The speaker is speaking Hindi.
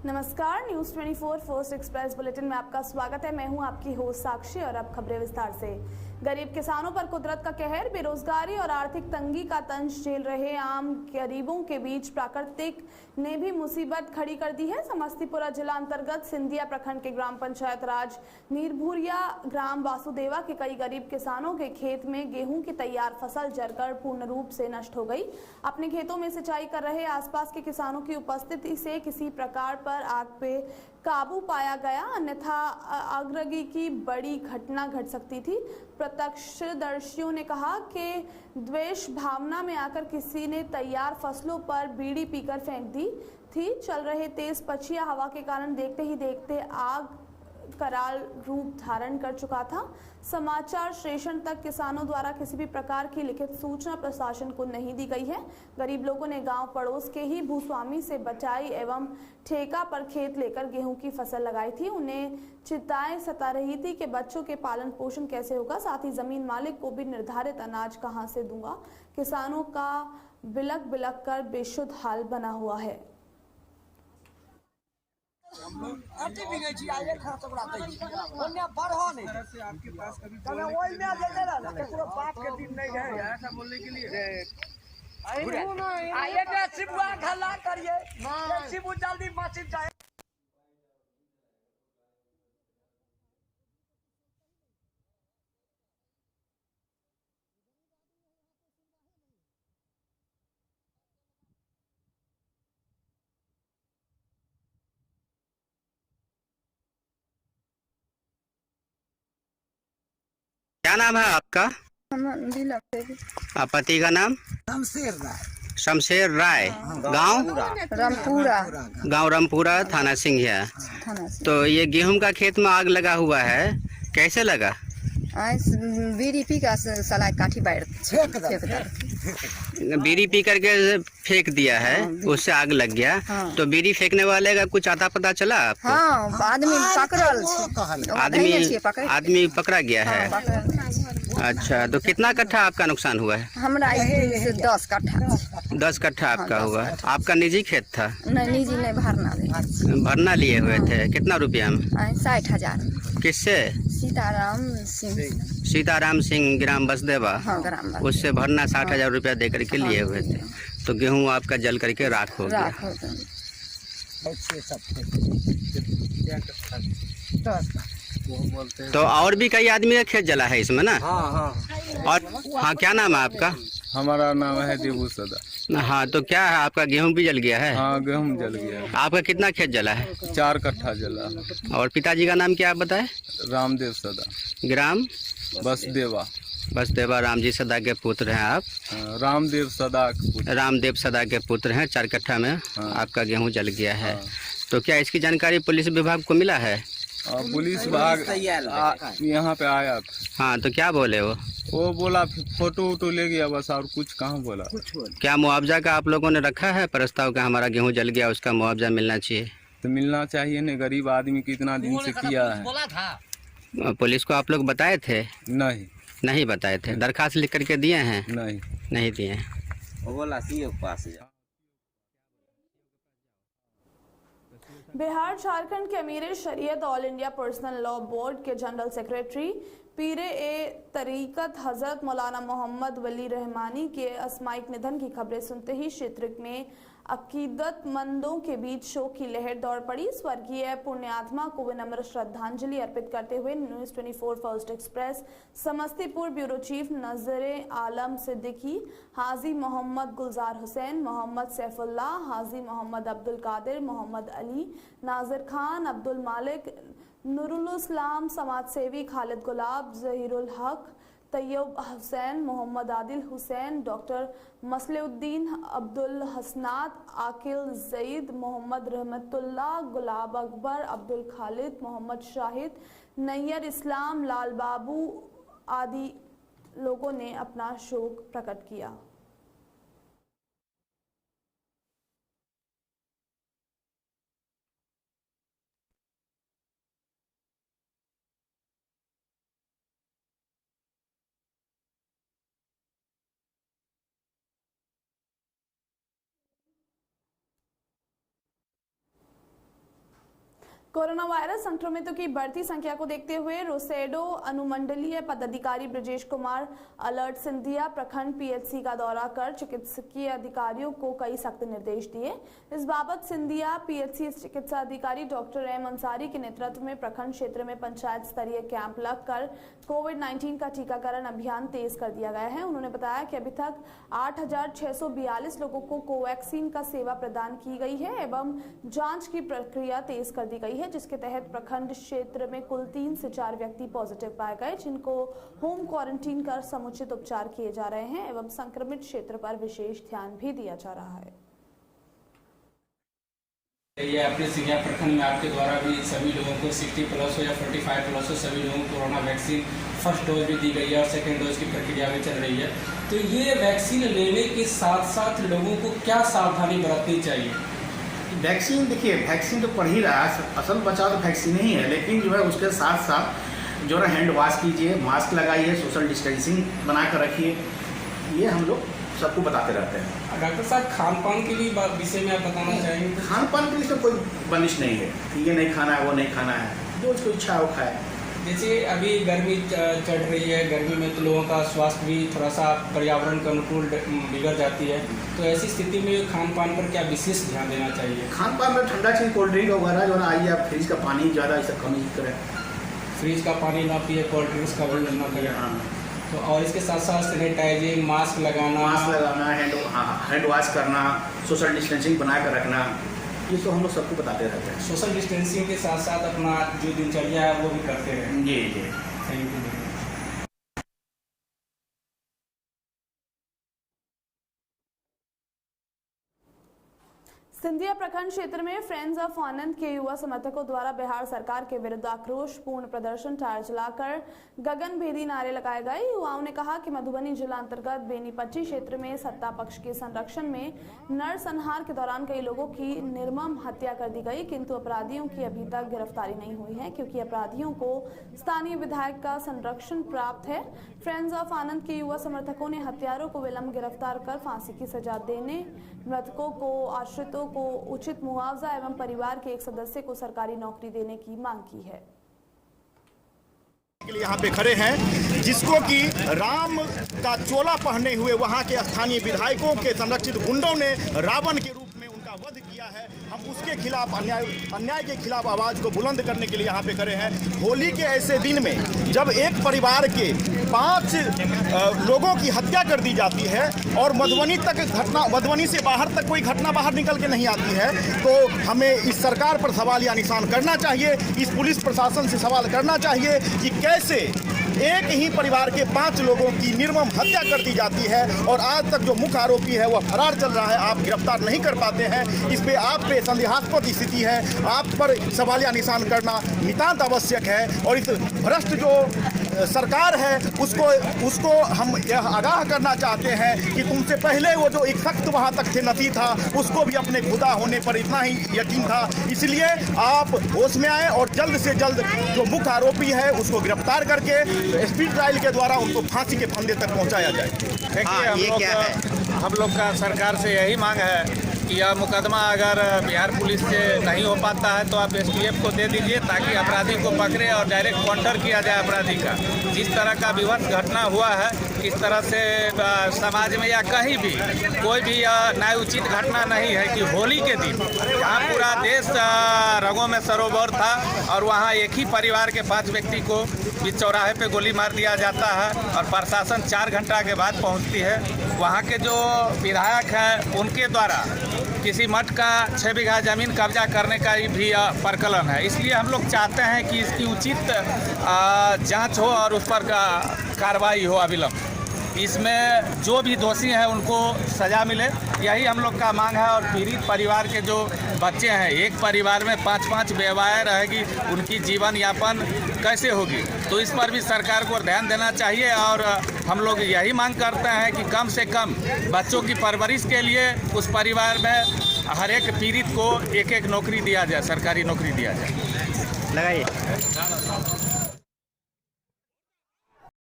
नमस्कार, न्यूज 24 फर्स्ट एक्सप्रेस बुलेटिन में आपका स्वागत है। मैं हूं आपकी होस्ट साक्षी और अब खबरें विस्तार से। गरीब किसानों पर कुदरत का कहर, बेरोजगारी और आर्थिक तंगी का तंज झेल रहे आम गरीबों के बीच प्राकृतिक ने भी मुसीबत खड़ी कर दी है। समस्तीपुर जिला अंतर्गत सिंधिया प्रखंड के ग्राम पंचायत राज नीरभूरिया ग्राम वासुदेवा के कई गरीब किसानों के खेत में गेहूं की तैयार फसल जलकर पूर्ण रूप से नष्ट हो गई। अपने खेतों में सिंचाई कर रहे आसपास के किसानों की उपस्थिति से किसी प्रकार पर आग पे काबू पाया गया, अन्यथा आगलगी की बड़ी घटना घट सकती थी। प्रत्यक्षदर्शियों ने कहा कि द्वेष भावना में आकर किसी ने तैयार फसलों पर बीड़ी पीकर फेंक दी थी। चल रहे तेज पछिया हवा के कारण देखते ही देखते आग कराल रूप धारण कर चुका था। समाचार स्टेशन तक किसानों द्वारा किसी भी प्रकार की लिखित सूचना प्रशासन को नहीं दी गई है। गरीब लोगों ने गांव पड़ोस के ही भूस्वामी से बचाई एवं ठेका पर खेत लेकर गेहूं की फसल लगाई थी। उन्हें चिंताएं सता रही थी कि बच्चों के पालन पोषण कैसे होगा, साथ ही जमीन मालिक को भी निर्धारित अनाज कहां से दूंगा। किसानों का बिलक बिलक कर बेशुद्ध हाल बना हुआ है। अति भी नहीं चाहिए आगे खा तो बढ़ाते हैं अन्य बार हो नहीं तरह से आपके पास कभी कने ओई में देते ना कि पूरा बाप के दिन नहीं है ऐसा बोलने के लिए आइए के सिबुआ खला करिए सिबु जल्दी मस्जिद जाए। क्या नाम है आपका? पति का नाम? शमशेर राय। गांव रामपुरा। गांव रामपुरा, थाना सिंघिया। तो ये गेहूं का खेत में आग लगा हुआ है, कैसे लगा? बीड़ी पी का सलाई काठी बाहर बीड़ी पी करके फेंक दिया है, उससे आग लग गया। हाँ। तो बीड़ी फेंकने वाले का कुछ आता पता चला आपको? हाँ, आदमी पकड़ल आदमी पकड़ा गया है। अच्छा, तो कितना कट्ठा आपका नुकसान हुआ है? हमरा 10 कट्ठा। 10 कट्ठा आपका हुआ। आपका निजी खेत था? नहीं, निजी नहीं, भरना लिए हुए थे। कितना रुपया में? 60,000। किससे? सीताराम सिंह ग्राम बसदेवा। हाँ, ग्राम उससे भरना 60,000 रुपया दे करके लिए हुए थे। तो गेहूं आपका जल करके राख हो गया। तो और भी कई आदमी का खेत जला है इसमें ना? और हाँ, क्या नाम है आपका? हमारा नाम है देबू सदा। हाँ, तो क्या है, आपका गेहूं भी जल गया है? हाँ, गेहूं जल गया है। आपका कितना खेत जला है? 4 कट्ठा जला। और पिताजी का नाम क्या आप बताए? रामदेव सदा। ग्राम बसदेवा। बसदेवा राम जी सदा के पुत्र हैं आप? रामदेव सदा के पुत्र। रामदेव सदा के पुत्र हैं। 4 कट्ठा में आपका गेहूं जल गया है। तो क्या इसकी जानकारी पुलिस विभाग को मिला है? पुलिस विभाग यहाँ पे आया। हाँ, तो क्या बोले वो बोला फोटो वोटो ले गया बस, और कुछ कहाँ बोला। क्या मुआवजा का आप लोगों ने रखा है प्रस्ताव का? हमारा गेहूं जल गया, उसका मुआवजा मिलना चाहिए। तो मिलना चाहिए न, गरीब आदमी कितना दिन से किया है। पुलिस को आप लोग बताए थे? नहीं बताए थे। दरखास्त लिख करके दिए हैं? नहीं दिए। बिहार झारखंड के अमीर शरीयत all India personal law board के जनरल सेक्रेटरी पीरे ए तरीकत हजरत मौलाना मोहम्मद वली रहमानी के असामयिक निधन की खबरें सुनते ही क्षेत्र में अकीदतमंदों के बीच शोक की लहर दौड़ पड़ी। स्वर्गीय पुण्यात्मा को विनम्र श्रद्धांजलि अर्पित करते हुए news 24 first express Samastipur bureau chief नजरे आलम सिद्दीकी, हाजी मोहम्मद गुलजार हुसैन, मोहम्मद सैफुल्लाह, हाजी मोहम्मद अब्दुल कादिर, मोहम्मद अली, नाजिर खान, अब्दुल मालिक, नूरुल इस्लाम, समाज सेवी खालिद गुलाब, जहीरुल हक, तैयब हुसैन, मोहम्मद आदिल हुसैन, डॉक्टर मसलेउद्दीन, अब्दुल हसनात, आकिल जईद, मोहम्मद रहमतुल्लाह, गुलाब अकबर, अब्दुल खालिद, मोहम्मद शाहिद, नैयर इस्लाम, लाल बाबू आदि लोगों ने अपना शोक प्रकट किया। कोरोना वायरस संक्रमितों की बढ़ती संख्या को देखते हुए रोसेडो अनुमंडलीय पदाधिकारी ब्रजेश कुमार अलर्ट सिंधिया प्रखंड पीएचसी का दौरा कर चिकित्सकीय अधिकारियों को कई सख्त निर्देश दिए। इस बाबत सिंधिया पीएचसी चिकित्सा अधिकारी डॉक्टर एम अंसारी के नेतृत्व में प्रखंड क्षेत्र में पंचायत स्तरीय कैंप लगकर कोविड-19 का टीकाकरण अभियान तेज कर दिया गया है। उन्होंने बताया कि अभी तक 8,642 लोगों को कोवैक्सीन का सेवा प्रदान की गई है एवं जांच की प्रक्रिया तेज कर दी गई है, जिसके तहत प्रखंड क्षेत्र में कुल 3 से 4 व्यक्ति पॉजिटिव पाए गए, जिनको होम क्वारंटीन कर समुचित उपचार किए जा रहे हैं एवं संक्रमित क्षेत्र पर विशेष ध्यान भी दिया जा रहा है। ये अपने सिंधिया प्रखंड में आपके द्वारा भी सभी लोगों को 60+ हो या 45+ हो सभी लोगों को कोरोना वैक्सीन फर्स्ट डोज भी दी गई है और सेकेंड डोज की प्रक्रिया भी चल रही है। तो ये वैक्सीन लेने के साथ साथ लोगों को क्या सावधानी बरतनी चाहिए? वैक्सीन देखिए, वैक्सीन तो पड़ ही रहा है, असल बचाव तो वैक्सीन ही है, लेकिन जो है उसके साथ साथ जो है हैंड वॉश कीजिए, मास्क लगाइए, सोशल डिस्टेंसिंग बना कर रखिए, ये हम लोग सबको बताते रहते हैं। डॉक्टर साहब, खान पान के लिए विषय में आप बताना चाहेंगे? खान पान के लिए तो कोई बंदिश नहीं है कि ये नहीं खाना है वो नहीं खाना है, जो उसको इच्छा हो खाए। जैसे अभी गर्मी चढ़ रही है, गर्मी में तो लोगों का स्वास्थ्य भी थोड़ा सा पर्यावरण के अनुकूल बिगड़ जाती है, तो ऐसी स्थिति में खान पान पर क्या विशेष ध्यान देना चाहिए? खान पान में ठंडा चीज़, कोल्ड ड्रिंक वगैरह जो है ना, आइए आप फ्रिज का पानी ज़्यादा इसे कम यूज करें। फ्रिज का पानी ना पिए, कोल्ड ड्रिंक्स का भी ना पिए। हाँ, तो और इसके साथ साथ सैनिटाइजिंग, मास्क लगाना, हैंड वॉश करना, सोशल डिस्टेंसिंग बना कर रखना, ये तो हम लोग सबको बताते रहते हैं। सोशल डिस्टेंसिंग के साथ साथ अपना जो दिनचर्या है वो भी करते हैं। जी। Thank you. सिंधिया प्रखंड क्षेत्र में फ्रेंड्स ऑफ आनंद के युवा समर्थकों द्वारा बिहार सरकार के विरुद्ध आक्रोशपूर्ण प्रदर्शन, टायर जलाकर गगनभेदी नारे लगाए गए। युवाओं ने कहा कि मधुबनी जिला अंतर्गत बेनीपट्टी क्षेत्र में सत्ता पक्ष के संरक्षण में नरसंहार के दौरान कई लोगों की निर्मम हत्या कर दी गई, किंतु अपराधियों की अभी तक गिरफ्तारी नहीं हुई है क्योंकि अपराधियों को स्थानीय विधायक का संरक्षण प्राप्त है। फ्रेंड्स ऑफ आनंद के युवा समर्थकों ने हत्यारों को विलंब गिरफ्तार कर फांसी की सजा देने, मृतकों को आश्रितों को उचित मुआवजा एवं परिवार के एक सदस्य को सरकारी नौकरी देने की मांग की है। के लिए यहाँ पे खड़े हैं, जिसको कि राम का चोला पहने हुए वहाँ के स्थानीय विधायकों के संरक्षित गुंडों ने रावण के रूप में उनका वध किया है। हम उसके खिलाफ, अन्याय के खिलाफ आवाज को बुलंद करने के लिए यहाँ पे खड़े हैं। होली के ऐसे दिन में जब एक परिवार के 5 लोगों की हत्या कर दी जाती है और मधुबनी से बाहर तक कोई घटना बाहर निकल के नहीं आती है, तो हमें इस सरकार पर सवाल या निशान करना चाहिए, इस पुलिस प्रशासन से सवाल करना चाहिए कि कैसे एक ही परिवार के 5 लोगों की निर्मम हत्या कर दी जाती है और आज तक जो मुख्य आरोपी है वह फरार चल रहा है, आप गिरफ्तार नहीं कर पाते हैं। इस पे आप पे संदेहास्पद स्थिति है, आप पर सवालिया निशान करना नितांत आवश्यक है और इस भ्रष्ट जो सरकार है उसको हम यह आगाह करना चाहते हैं कि तुमसे पहले वो जो एक सख्त वहाँ तक थे नती था, उसको भी अपने खुदा होने पर इतना ही यकीन था। इसलिए आप होश में आए और जल्द से जल्द जो मुख्य आरोपी है उसको गिरफ्तार करके स्पीड ट्रायल के द्वारा उनको फांसी के फंदे तक पहुंचाया जाए। देखिए, हम लोग का सरकार से यही मांग है कि यह मुकदमा अगर बिहार पुलिस से नहीं हो पाता है तो आप STF को दे दीजिए ताकि अपराधी को पकड़े और डायरेक्ट काउंटर किया जाए अपराधी का। जिस तरह का विवश घटना हुआ है, इस तरह से समाज में या कहीं भी कोई भी न्याय उचित घटना नहीं है कि होली के दिन जहाँ पूरा देश रंगों में सरोवर था और वहाँ एक ही परिवार के 5 व्यक्ति को बीच चौराहे पे गोली मार दिया जाता है और प्रशासन 4 घंटा के बाद पहुँचती है। वहाँ के जो विधायक हैं उनके द्वारा किसी मठ का 6 बीघा ज़मीन कब्जा करने का भी प्रकलन है। इसलिए हम लोग चाहते हैं कि इसकी उचित जांच हो और उस पर कार्रवाई हो अविलंब। इसमें जो भी दोषी हैं उनको सज़ा मिले, यही हम लोग का मांग है। और पीड़ित परिवार के जो बच्चे हैं, एक परिवार में 5-5 बेवाएँ रहेगी, उनकी जीवन यापन कैसे होगी, तो इस पर भी सरकार को ध्यान देना चाहिए। और हम लोग यही मांग करते हैं कि कम से कम बच्चों की परवरिश के लिए उस परिवार में हर एक पीड़ित को एक नौकरी दिया जाए, सरकारी नौकरी दिया जाए। लगाइए।